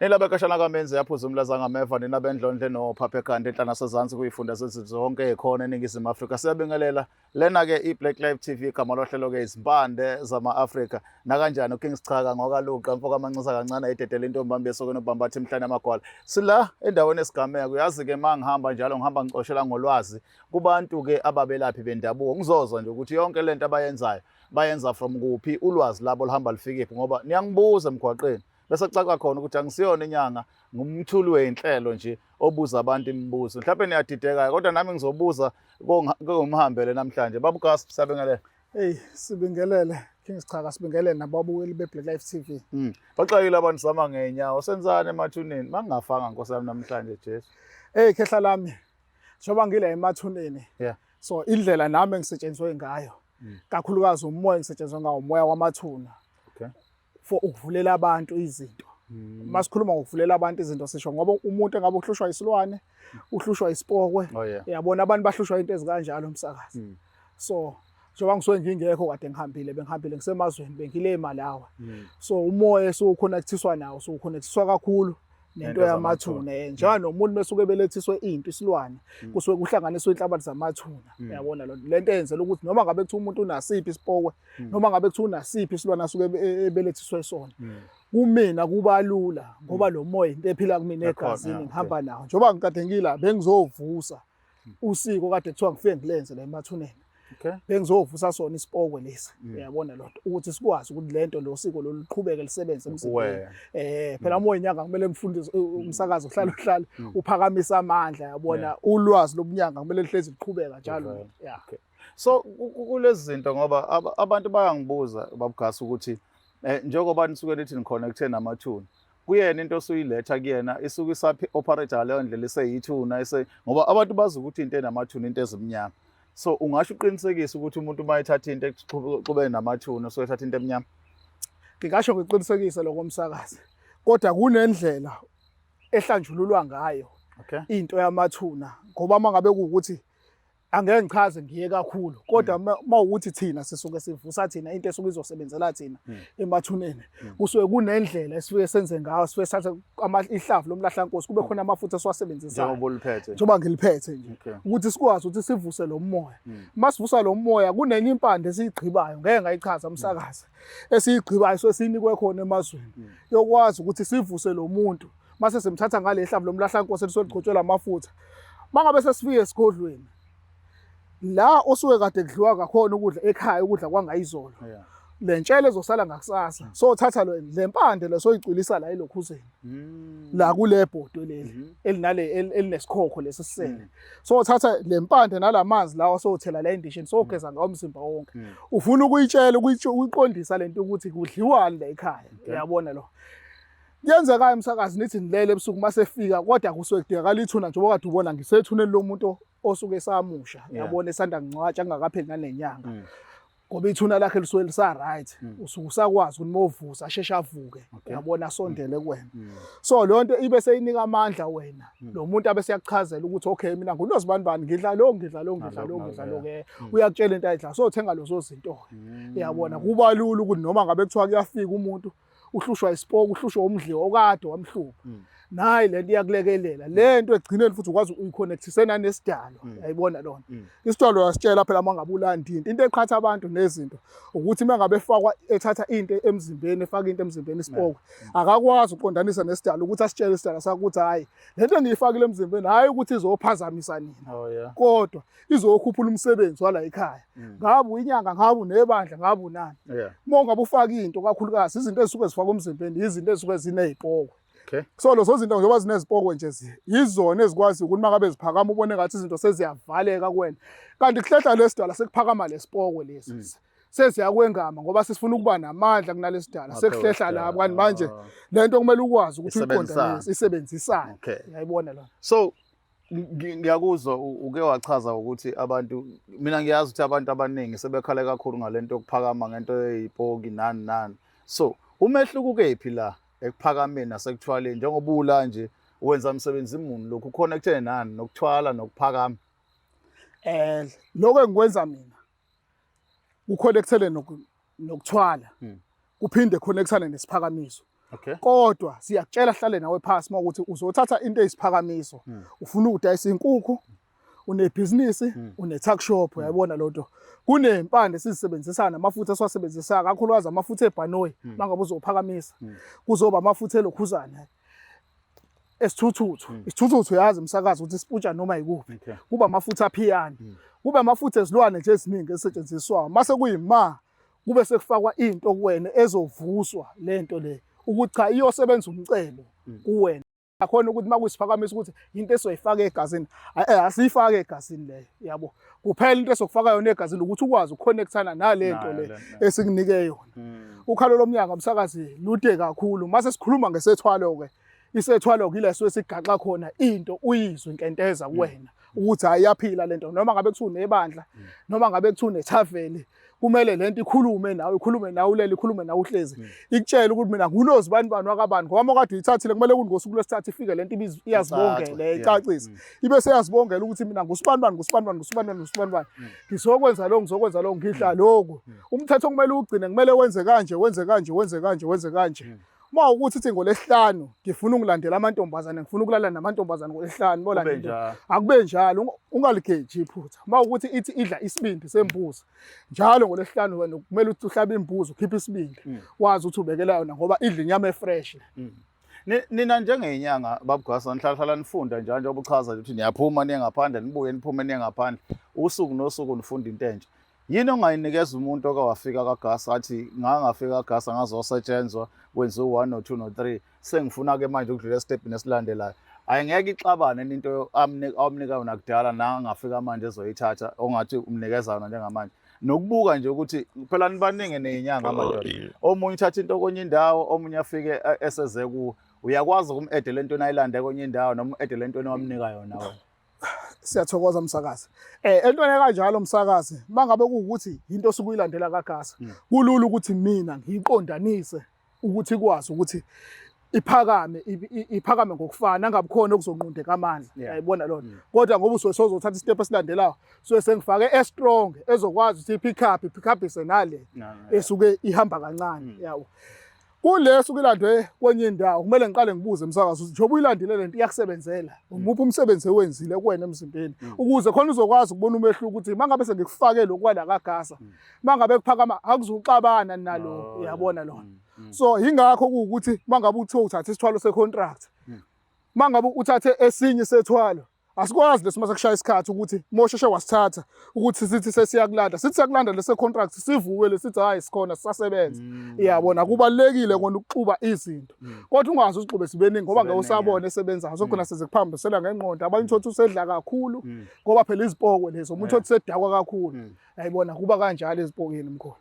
Nilabekashana kaMenzi yaphuza umlazanga meva ninabendlondle noPhaphekhanti enhlana sezansi kuyifunda sezithi zonke ekhona eNingizimu Afrika. Siyabingelela lena-ke iBlack Live TV igama lohlelo-ke izimpande zama-Afrika nakanjani uKings Chaka ngokaluqa mfoka amancisa kancane ayidedela intombami besokweni ubambathi emhlane amagwala. Sila endaweni esigameko yazi-ke uma ngihamba njalo ngihamba ngicoshela ngolwazi kubantu-ke ababelaphi bendabuko ngizozwa nje ukuthi yonke lento abayenzayo bayenza from kuphi, ulwazi labo luhamba lufikephi ngoba niyangibuza emgwaqeni bese kucaca khona ukuthi angisiyona inyanga ngumthuli wey'nhlelo nje obuza abantu imibuzo. Mhlawumbe niyadideka kodwa nami ngizobuza kungumhambele namhlanje. Babugasi siyabingelela. Hey, sibingelele Kings Chaka, sibingelele nababukeli beBlack Live TV. Baxakile abantu sama ngeenyawo. Senzani emathuneni? Mangingafanga Nkosi yami namhlanje Jesu. Hey khehla lami. Njoba ngila emathuneni. Yeah. So indlela nami engisetshenzwe ngayo. Kakhulukazi umoya engisetshenzwe ngawo umoya wamathuna. Okay. For ukuvulela abantu izinto. Masikhuluma ngokuvulela abantu izinto sisho ngoba umuntu engabe uhlushwa isilwane, uhlushwa isipokwe. Oh yeah. Yabona abantu bahlushwa into ezikanjalo umsakazi. So njengoba ngisuke ngingekho kade bengihambile ngisemazweni bengile eMalawi. So umoya esuconnectiswa nawo uconnectiswa kakhulu nento yamathuna. Njengoba nomuntu mesuke belethiswe into isilwane kusuke kuhlanganiswe inhlabathi zamathuna. Uyabona lento eyenzela ukuthi noma ngabe kuthiwa umuntu unasiphi isipokwe noma ngabe kuthiwa unasiphi isilwane asuke ebelethiswe sona. Kumina kuba lula ngoba lo moya into ephila kumina egazini ngihamba nawo. Njengoba ngikade ngila bengizovusa usiko kade kuthiwa ngifike ngilenze la emathuneni. Okay. Bengizovusa sona isipokwe lesi. Uyabona lonto ukuthi sikwazi ukuthi lento lo siko lo luqhubeke lisebenze emzimbeni. Phela moya inyanga kumele mfundise umsakazo uhlala uphakamisa amandla yabona ulwazi lobunyanga kumele lihlezi liqhubeka njalo. Yeah. Okay. So kulezi zinto ngoba abantu bayangibuza babugasi ukuthi njengoba nisuke lithi niconnecte namathuna kuyena into osuyiletha kuyena isuke isaphi operator leyo ndlela iseyithuna ngoba abantu bazi ukuthi into enamathuna into ezimnyama. So ungasho uqinisekisa ukuthi umuntu mayethatha into exubene namathuna so ethatha into emnyama. Ngingasho ngiqinisekise lokho umsakazi. Kodwa kunendlela ehlanjululwa ngayo. Okay. Into yamathuna ngoba mangabe ukuthi angeke ngichaze ngiye kakhulu kodwa mawukuthi thina sisuke sivusa thina into esuke izosebenzela thina emathuneni kusuke kunendlela esifike senze ngayo sifike satha ihlavu lomlahlankosi kube khona amafutha esiwasebenzisayo njengoba uliphethe njengoba ngiliphethe nje ukuthi sikwazi ukuthi sivuse lo moya. Masivusa lo moya kunenye impande esiyigqibayo ngeke ngayichaza umsakazi esiyigqibayo sesinikwe khona emazweni yokwazi ukuthi sivuse lo muntu mase semthatha ngale ihlavu lomlahlankosi elisoligcotshela amafutha mangabe sesifike esigodlweni la osuke kade kudliwa kakhona ukudla ekhaya ukudla kwangayizolo. Lentshele ezosala ngakusasa so thatha lempande lesoyicwilisa la elokhuzeni la kule bhodwe leli elinale elinesikhokho lesisele so thatha lempande nalamanzi lawa sothela la endishini sogeza ngawo umzimba wonke ufuna ukuyitshela uyiqondisa lento ukuthi kudliwani la ekhaya. Uyabona lo yenzeka umsakazi nithi nilele ebusuku masefika kodwa kusuke kudingakala ithuna njengoba kade ubona ngisethuneni lomuntu osuke esamusha yabona esanda ngcwatsha angakapheli nanenyanga ngoba ithuna lakhe lisuke lisa right usuke usakwazi ukuthi movusa asheshe avuke yabona asondele kuwena. So lonto ibe seyinika amandla wena lo muntu abese yakuchazela ukuthi okay mina ngulozibani ngidla lo ke uyakutshela into ayidla so uthenga lozo zinto yabona kuba lula ukuthi noma ngabe kuthiwa kuyafika umuntu uhlushwa isipoko uhlushwa umdliwa okade wamhlupha nayi lento iyakulekelela lento egcineni futhi ukwazi uyiconnectisena nesidalo. Yayibona lona isidalo yasitshela phela mangabe ulanda into eqhatha abantu nezinto ukuthi mangabe efakwa ethatha into emzimbeni efaka into emzimbeni isipoko akakwazi uqondanisa nesidalo ukuthi asitshele isidalo sakho ukuthi hayi lento engiyifakile emzimbeni hayi ukuthi izophazamisa nina kodwa izokhuphula umsebenzi wala ekhaya ngabe inyanga ngabe nebandla ngabe unani mongabe ufaka into kakhulukazi izinto ezisuke zifaka emzimbeni izinto ezisuke zinezipoko. Okay. So lezo zinto njengoba zinezipoko nje yizona ezikwazi ukuthi mangabe ziphakama ubone ngathi izinto seziyavaleka kuwena kanti kuhlehla lesidala sekuphakama lesipoko lesi seziyakwengama ngoba sisifuna ukuba namandla kunalesidala sekuhlehla lapha kanti manje lento kumele ukwazi ukuthi uyiqondanise isebenzisane. Yayibona lo. So ngiyakuzwa uke wachaza ukuthi abantu mina ngiyazi ukuthi abantu abaningi sebekhale kakhulu ngalento yokuphakama ngento eyipoki nani. So umehluko kephi la ekuphakameni nasekuthwaleni njengoba ula nje wenza umsebenzi imuni lokhu uconnecte nani nokuthwala nokuphakama. Lokho engikwenza mina uconnectele nokuthwala kuphinde connectane nesiphakamiso Okay. Kodwa siyakutshela hlale nawe phasi mawukuthi uzothatha into eyisiphakamiso. Ufuna ukudayisa inkukhu, unebhizinisi, une-tuck shop, uyayibona lo nto. Kunempande sizisebenzisana amafutha esiwasebenzisa kakhulukazi amafutha ebhanoyi mangabe uzophakamisa. Kuzoba amafutha elokhuzana. Esithuthuthu. Isithuthuthu uyazi umsakazi ukuthi isiputsha noma yikuphi. Kuba amafutha aphiyana. Kube amafutha ezilwane nje eziningi esetshenziswa. Mase kuyima kube sekufakwa into kuwena ezovuswa lento le ukuthi cha iyosebenza umcelo kuwena. Akhona ukuthi makuyisiphakamiso ukuthi into esoyifaka egazini asiyifake egazini leyo yabo. Kuphela into esokufaka yona egazini ukuthi ukwazi ukuconnectana nalento le esikunike yona. Ukhalo lomnyaka umsakazi lude kakhulu. Mase sikhuluma ngesethwalo ke. Isethwalo kileso esigaxa khona into uyizwe inkenteza kuwena ukuthi ayaphila lento noma ngabe kuthiwa unebandla noma ngabe kuthiwa unethaveli kumele lento ikhulume nawe ulele ikhulume nawe uhlezi ikutshela ukuthi mina ngunozi bani wakabani ngoba kade uyithathile kumele ngosuku lwesithathu ifike lento iyazibongela icacisa ibe seyazibongela ukuthi mina ngusibani ngizokwenza lo ngidla lokho umthetho kumele ugcine kumele wenze kanje uma ukuthi ithi ngolesihlanu ngifuna ukulandela amantombazane ngifuna ukulala namantombazane ngolesihlanu bola akube njalo ungaligeji iphutha uma ukuthi ithi idla isibindi sembuzi njalo ngolesihlanu wena kumele ukuthi uhlabe imbuzi ukhiphe isibindi wazi ukuthi ubekela yona ngoba idla inyama efresh. Nina njengenyanga babugasa nihlala nifunda njalo njengoba uchaza ukuthi niyaphuma niye ngaphandle nibuye niphume niye ngaphandle usuku nosuku nifunda into entsha. Yini ongayinikeza umuntu okawafika kaGasa athi ngangafika kaGasa ngazosetshenzwa kwenza u1 no2 no3 sengifuna ke manje ukudlula estepini esilandelayo ayengeke ixabane into amnika yona kudala nangafika manje ezoyithatha ongathi umnikeza yona njengamanje nokubuka nje ukuthi phela nibaningi nezinyanga amadoda omunye uthatha into kwenye indawo omunye afike eseze ku uyakwazi ukumedela lento nayilande kwenye indawo noma umedela lento owamnika yona wena. Siyathokoza msakazi. Entweni kanjalo msakazi, mangabe kuukuthi into osukuyilandela kaGasa, kulula ukuthi mina ngiqondanise ukuthi ikwazi ukuthi iphakame ngokufana ngabe khona okuzonqundeka amandla. Uyayibona lo. Kodwa ngoba usozothatha istep esilandelayo, so sengifake estrong ezokwazi ukuthi pick up isenale esuke ihamba kancane, yawo. Kuleso kulandwe kwenye indawo kumele ngiqale ngibuze msakazi ukuthi njoba uyilandile lento iyakusebenzela umuphi umsebenzi ewenzile kuwena emzimbeni ukuze khona uzokwazi ukubona umehluko ukuthi mangabe sengikufake lokwala kaGasa mangabe kuphakama akuzuxabana nalo uyabona lona. So ingakho ukuthi mangabe uthatha isithwalo secontract mangabe uthathe esinye sethwalo asikwazi lesimase kushaya isikhathi ukuthi mosheshe wasithatha ukuthi sithi sesiyakulanda sithi siyakulanda lese contract sivuke lesithi hayi sikhona sisasebenza iyabona kubalekile kona ukuxuba izinto kodwa ungazi usixube sibeningi ngoba ngeke usabone esebenzayo sokhona sezikuphambisela ngengqondo abanye uthi usedla kakhulu ngoba phela izipokwe lezo umuntu uthi sedakwa kakhulu ayibona kuba kanjalo ezipokweni mkhulu.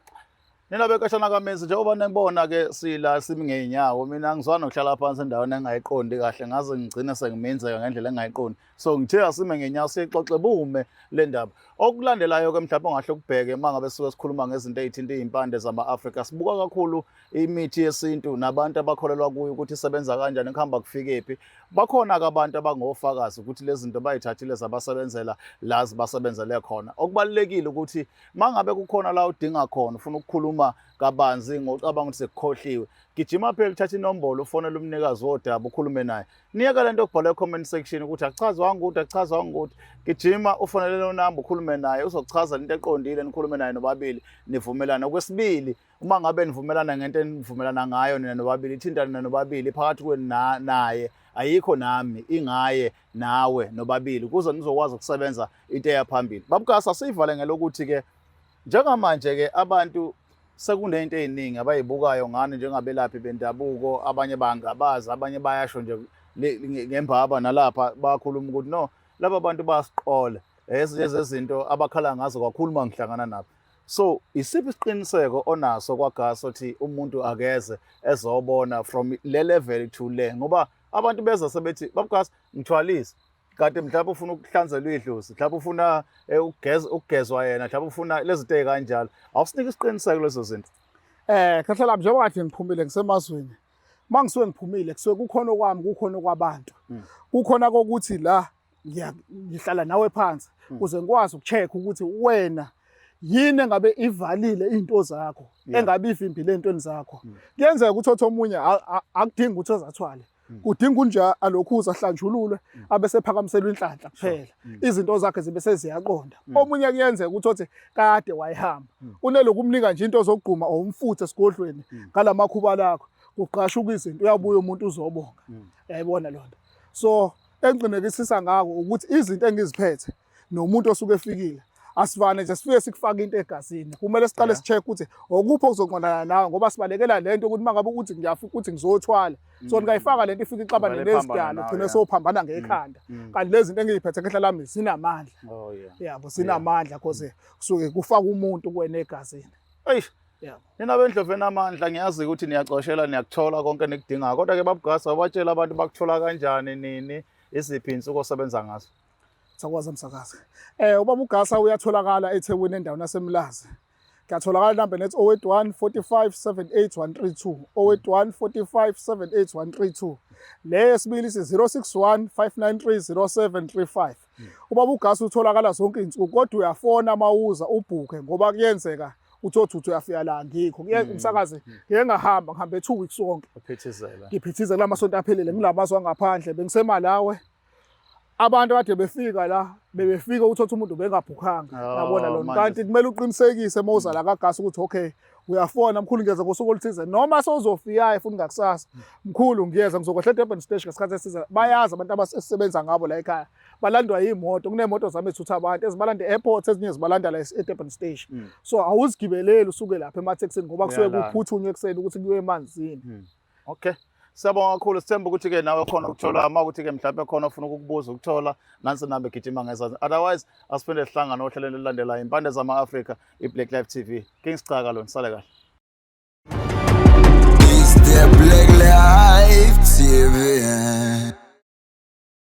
Nina bekashana kaMenzi njengoba nibona ke sila simi ngeenyawo mina ngizwana ukuhlala phansi endaweni engayiqondi kahle ngaze ngigcine sengimenzeka ngendlela engayiqondi so ngithe asime ngeenyawo sixoxe bume le ndaba okulandelayo ke mhlawumbe ongahle kubheke mangabe sisuke sikhuluma ngezinto ezithinta izimpande zama-Afrika sibuka kakhulu imithi yesintu nabantu abakholelwa kuyo ukuthi isebenza kanjani kuhamba kufikephi bakhona ke abantu abangofakazi ukuthi lezi zinto bayithathile zabasebenzela lazi basebenzele khona okubalekile ukuthi mangabe kukhona la udinga khona ufuna ukukhuluma kabanzi ngocabanga ukuthi sekukhohliwe gijima phela uthatha inombolo ufonela umnikazi wodaba ukhulume naye niyeka lento okubhala e-comment section ukuthi akuchazwanga ukuthi gijima ufonele lo number ukhulume naye uzokuchaza into eqondile nikhulume naye nobabili nivumelana. Okwesibili uma ngabe nivumelana ngento enivumelana ngayo nina nobabili ithintana nobabili phakathi kwenu naye ayikho nami ingaye nawe nobabili kuze nizokwazi ukusebenza into eyaphambili. Babugasa sivale ngelokuthi ke njengamanje ke abantu sekunento eziningi abayibukayo ngani njengabelaphi bendabuko abanye bangabaza abanye bayasho nje ngembaba nalapha bakhuluma ukuthi no laba bantu basiqola ezezinto abakhala ngazo kakhulu mangihlangana nabo. So isiphi isiqiniseko onaso kwaGasa ukuthi umuntu akeze ezobona from le level to le ngoba abantu beza sebethi babugasa ngithwalise kade mhlawumbe ufuna ukuhlanzelwa idlozi mhlawumbe ufuna ukugezwa yena mhlawumbe ufuna lezi zinto ezikanjalo awusinike isiqiniseko lezo zinto. Kahle lapho njengoba kade ngiphumile ngisemazweni mangisuke ngiphumile kusuke kukhona okwami kukhona kwabantu kukhona kokuthi la ngihlala nawe phansi ukuze ngikwazi ukucheck ukuthi wena yini engabe ivalile into zakho engabe ivimbile entweni zakho. Kuyenzeka ukuthi omunye akudingi ukuthi azathwale. Kudinga unja alokhuza ahlanjululwe abese phakamiselwa inhlanhla kuphela. Izinto zakhe zibe seziyaqonda. Omunye kuyenzeka ukuthi othi kade wayihamba. Uneloku umnika nje into zokugquma or umfutho esigodlweni ngalamakhuba lakho. Uqashuka izinto uyabuya umuntu uzobonga. Uyayibona lonto. So engqinekisisa ngako ukuthi izinto engiziphethe nomuntu osuke efikile asivane nje sifike sikufaka into egazini. Kumele siqale sicheck ukuthi okuphi okuzoqondana nawe ngoba sibalekela lento ukuthi mangabe ukuthi ngiyafika ukuthi ngizothwala. So ngayifaka lento ifika ixabane nezidalo ugcine sophambana ngekhanda. Kanti lezi zinto engiziphethe ngehla lami zinamandla. Oh yeah. Yabo sinamandla because kusuke kufaka umuntu kuwena egazini. Eish. Yeah. Nina bendlovu enamandla ngiyazi ukuthi niyacoshela niyakuthola konke nikudingayo. Kodwa ke babugasa watshela abantu bakuthola kanjani nini iziphi insuku osebenza ngazo. Sakwazi umsakazi. Ubaba uGasa uyatholakala eThekwini endaweni yaseMlazi. Kuyatholakala number net 081 45 78132 081 45 78132. Le yesibili isi 061 593 0735. Ubaba uGasa utholakala zonke izinsuku kodwa uyafona mawuza ubhuke ngoba kuyenzeka uthothuthu uyafika la ngikho umsakazi ngeke ngahamba ngihambe 2 weeks sonke ngiphithizela lamasonto aphelele ngilamazwe angaphandle bengisemalawe abantu kade befika la bebefika uthothi umuntu bengabhukhanga yabona lo kanti kumele uqinisekise mawuza la kaGasa ukuthi okay uyafona mkhulu ngiyeza ngosuku oluthize noma sozofika futhi ngakusasa mkhulu ngiyeza ngizokwehla eDurban station ngesikhathi esiza bayazi abantu abasebenza ngabo la ekhaya balandwa yimoto kunemoto zami ezithutha abantu ezibalanda e-airport ezinye zibalanda la eDurban station so awuzigibeleli usuke lapha emathekisini ngoba kusuke kuphuthunywe ekseni ukuthi kuyiwe emanzini. Okay. Siyabonga kakhulu sithemba ukuthi ke nawe khona ukuthola ama ukuthi ke mhlawumbe khona ufuna ukukubuza ukuthola nansi nambe gijima ngezansi otherwise asiphinde sihlangana ohlelweni elilandelayo impande zama-Afrika iBlack Life TV. Kings Caka lo nisale kahle. It's the Black Life TV.